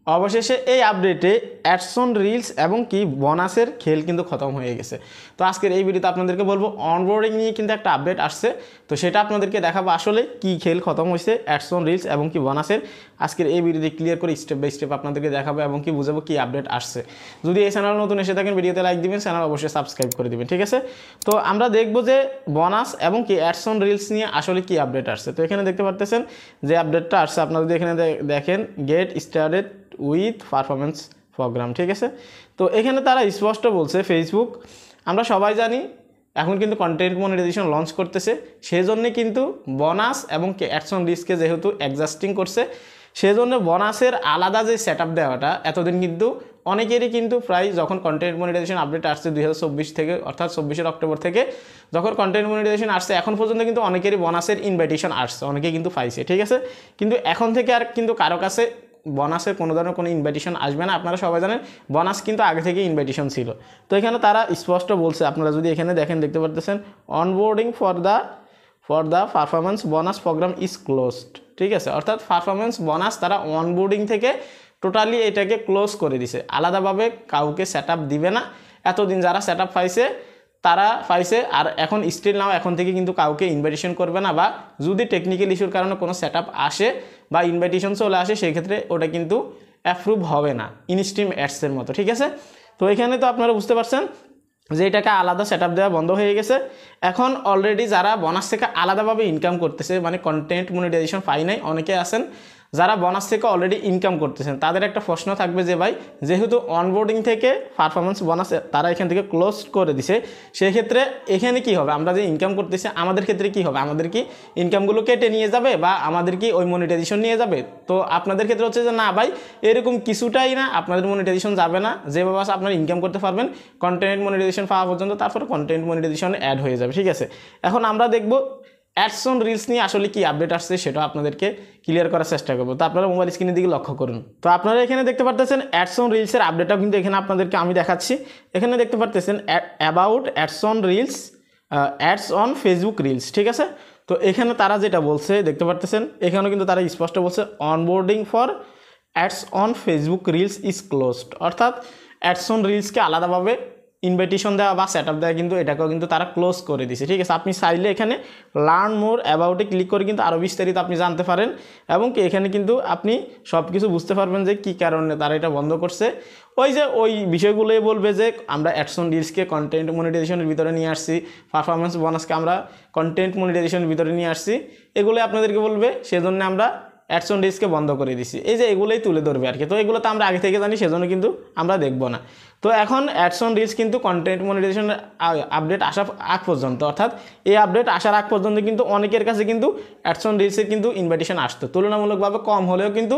অবশেষে এই আপডেটে অ্যাডস অন রিলস এবং কি বোনাসের খেল কিন্তু খতম হয়ে গেছে। তো আজকের এই ভিডিওতে আপনাদেরকে বলবো অনবোর্ডিং নিয়ে কিন্তু একটা আপডেট আসছে, তো সেটা আপনাদেরকে দেখাবো আসলে কি খেল খতম হয়েছে অ্যাডস অন রিলস এবং কি বোনাসের। আজকের এই ভিডিওতে ক্লিয়ার করে স্টেপ বাই স্টেপ আপনাদেরকে দেখাবো এবং কি বুঝাবো কি আপডেট আসছে। যদি এই চ্যানেল নতুন এসে থাকেন ভিডিওতে লাইক দিবেন, চ্যানেল অবশ্যই সাবস্ক্রাইব করে দিবেন, ঠিক আছে। তো আমরা দেখবো যে বোনাস এবং কি অ্যাডস অন রিলস নিয়ে আসলে কি আপডেট আসছে। তো এখানে দেখতে পারতেছেন যে আপডেটটা আসছে, আপনারা যদি এখানে দেখেন get started with performance program, ঠিক আছে। তো এখানে তারা স্পষ্ট বলছে ফেসবুক, আমরা সবাই জানি এখন কিন্তু কন্টেন্ট মনিটাইজেশন লঞ্চ করতেছে, সেই জন্যে কিন্তু বোনাস এবং অ্যাডস অন রিলসকে যেহেতু অ্যাডজাস্টিং করছে, সেই জন্য বোনাসের আলাদা যে সেট আপ দেওয়াটা এতদিন কিন্তু অনেকেরই কিন্তু প্রায় যখন কন্টেন্ট মনিটাইজেশন আপডেট আসছে 2024 থেকে, অর্থাৎ 24 অক্টোবর থেকে যখন কন্টেন্ট মনিটাইজেশন আসছে এখন পর্যন্ত কিন্তু অনেকেরই বোনাসের ইনভাইটেশন আসছে, অনেকেই কিন্তু পাইছে, ঠিক আছে। কিন্তু এখন থেকে আর কিন্তু কারো কাছে বোনাসের কোনো ধরনের কোনো ইনভাইটেশন আসবে না। আপনারা সবাই জানেন বোনাস কিন্তু আগে থেকে ইনভাইটেশন ছিল। তো এখানে তারা স্পষ্ট বলছে, আপনারা যদি এখানে দেখেন দেখতে পারতেছেন onboarding for the performance bonus programme is closed, ঠিক আছে। অর্থাৎ পারফরমেন্স বোনাস তারা অনবোর্ডিং থেকে টোটালি এটাকে ক্লোজ করে দিছে, আলাদাভাবে কাউকে সেট আপ দিবে না। এতদিন যারা সেট আপ পাইছে তারা পাইছে, আর এখন স্টিল নাও এখন থেকে কিন্তু কাউকে ইনভাইটেশন করবে না, বা যদি টেকনিক্যাল ইস্যুর কারণে কোনো সেট আপ আসে বা ইনভাইটেশন চলে আসে সেই ক্ষেত্রে ওটা কিন্তু অ্যাপ্রুভ হবে না ইনস্ট্রিম অ্যাডসের মতো, ঠিক আছে। তো এখানে তো আপনারা বুঝতে পারছেন যে এটাকে আলাদা সেট আপ দেওয়া বন্ধ হয়ে গেছে। এখন অলরেডি যারা বোনাস থেকে আলাদাভাবে ইনকাম করতেছে, মানে কন্টেন্ট মনিটাইজেশন পাই নাই অনেকে আছেন যারা বোনাস থেকে অলরেডি ইনকাম করতেছেন, তাদের একটা প্রশ্ন থাকবে যে ভাই যেহেতু অনবোর্ডিং থেকে পারফরমেন্স বোনাস তারা এখান থেকে ক্লোজ করে দিছে, সেক্ষেত্রে এখানে কি হবে, আমরা যে ইনকাম করতেছি আমাদের ক্ষেত্রে কি হবে, আমাদের কি ইনকামগুলো কেটে নিয়ে যাবে বা আমাদের কি ওই মনিটাইজেশন নিয়ে যাবে? তো আপনাদের ক্ষেত্রে হচ্ছে যে না ভাই এরকম কিছুটাই না, আপনাদের মনিটাইজেশন যাবে না, যেভাবে আপনারা ইনকাম করতে পারবেন কন্টেন্ট মনিটাইজেশন পাওয়া পর্যন্ত, তারপর কন্টেন্ট মনিটাইজেশন অ্যাড হয়ে যাবে, ঠিক আছে। এখন আমরা দেখব অ্যাডস অন রিলস নিয়ে আসলে কি আপডেট আসছে সেটা আপনাদেরকে ক্লিয়ার করার চেষ্টা করবো। তো আপনারা মোবাইল স্ক্রিনের দিকে লক্ষ্য করুন। তো আপনারা এখানে দেখতে পারতেছেন অ্যাডস অন রিলসের আপডেটটাও কিন্তু এখানে আপনাদেরকে আমি দেখাচ্ছি। এখানে দেখতে পারতেছেন about ads on reels, ads on Facebook reels, ঠিক আছে। তো এখানে তারা যেটা বলছে দেখতে পারতেছেন, এখানেও কিন্তু তারা স্পষ্ট বলছে onboarding for ads on Facebook reels is closed, অর্থাৎ অ্যাডস অন রিলসকে আলাদাভাবে ইনভাইটেশন দেওয়া বা সেট আপ দেওয়া কিন্তু এটাকেও কিন্তু তারা ক্লোজ করে দিছে, ঠিক আছে। আপনি চাইলে এখানে লার্ন মোর অ্যাবাউটে ক্লিক করে কিন্তু আরও বিস্তারিত আপনি জানতে পারেন এবং কি এখানে কিন্তু আপনি সব কিছু বুঝতে পারবেন যে কী কারণে তারা এটা বন্ধ করছে। ওই বিষয়গুলোই বলবে যে আমরা অ্যাডস অন রিলসকে কন্টেন্ট মনিটাইজেশনের ভিতরে নিয়ে আসছি, পারফরমেন্স বোনাসকে আমরা কন্টেন্ট মনিটাইজেশনের ভিতরে নিয়ে আসছি, এগুলোই আপনাদেরকে বলবে, সেজন্য আমরা অ্যাডস অন রিলসকে বন্ধ করে দিছি, এই যে এগুলোই তুলে ধরবে আর কি। তো এগুলো তো আমরা আগে থেকে জানি, সেজন্য কিন্তু আমরা দেখবো না। তো এখন অ্যাডস অন রিলস কিন্তু কন্টেন্ট মনিটাইজেশনের আপডেট আসার আগ পর্যন্ত, অর্থাৎ এই আপডেট আসার আগ পর্যন্ত কিন্তু অনেকের কাছে কিন্তু অ্যাডস অন রিলসের কিন্তু ইনভাইটেশন আসতো, তুলনামূলকভাবে কম হলেও কিন্তু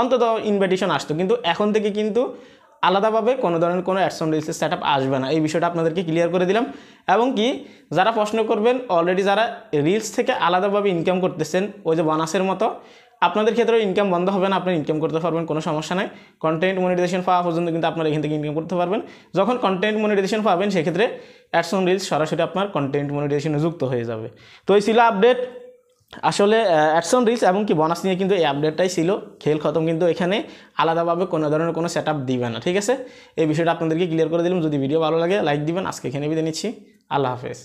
অন্তত ইনভাইটেশন আসতো, কিন্তু এখন থেকে কিন্তু আলাদাভাবে কোনো ধরনের কোনো অ্যাডস অন রিলসের সেট আপ আসবে না, এই বিষয়টা আপনাদেরকে ক্লিয়ার করে দিলাম। এবং কি যারা প্রশ্ন করবেন অলরেডি যারা রিলস থেকে আলাদাভাবে ইনকাম করতেছেন ওই যে বোনাসের মতো, আপনাদের ক্ষেত্রে ইনকাম বন্ধ হবে না, আপনি ইনকাম করতে পারবেন, কোনো সমস্যা নাই। কন্টেন্ট মনিটাইজেশন পাওয়া পর্যন্ত কিন্তু আপনারা এখান থেকে ইনকাম করতে পারবেন। যখন কন্টেন্ট মনিটাইজেশন পাবেন সেক্ষেত্রে অ্যাডস অন রিলস সরাসরি আপনার কন্টেন্ট মনিটাইজেশনে যুক্ত হয়ে যাবে। তো এই ছিল আপডেট আসলে অ্যাডস অন রিলস এবং কি বোনাস নিয়ে কিন্তু এই আপডেটটাই ছিল, খেল খতম, কিন্তু এখানে আলাদাভাবে কোনো ধরনের কোনো সেট আপ দিবে না, ঠিক আছে। এই বিষয়টা আপনাদেরকে ক্লিয়ার করে দিলাম। যদি ভিডিও ভালো লাগে লাইক দিবেন। আজকে এখানে বিদায় নিচ্ছি, আল্লাহ হাফেজ।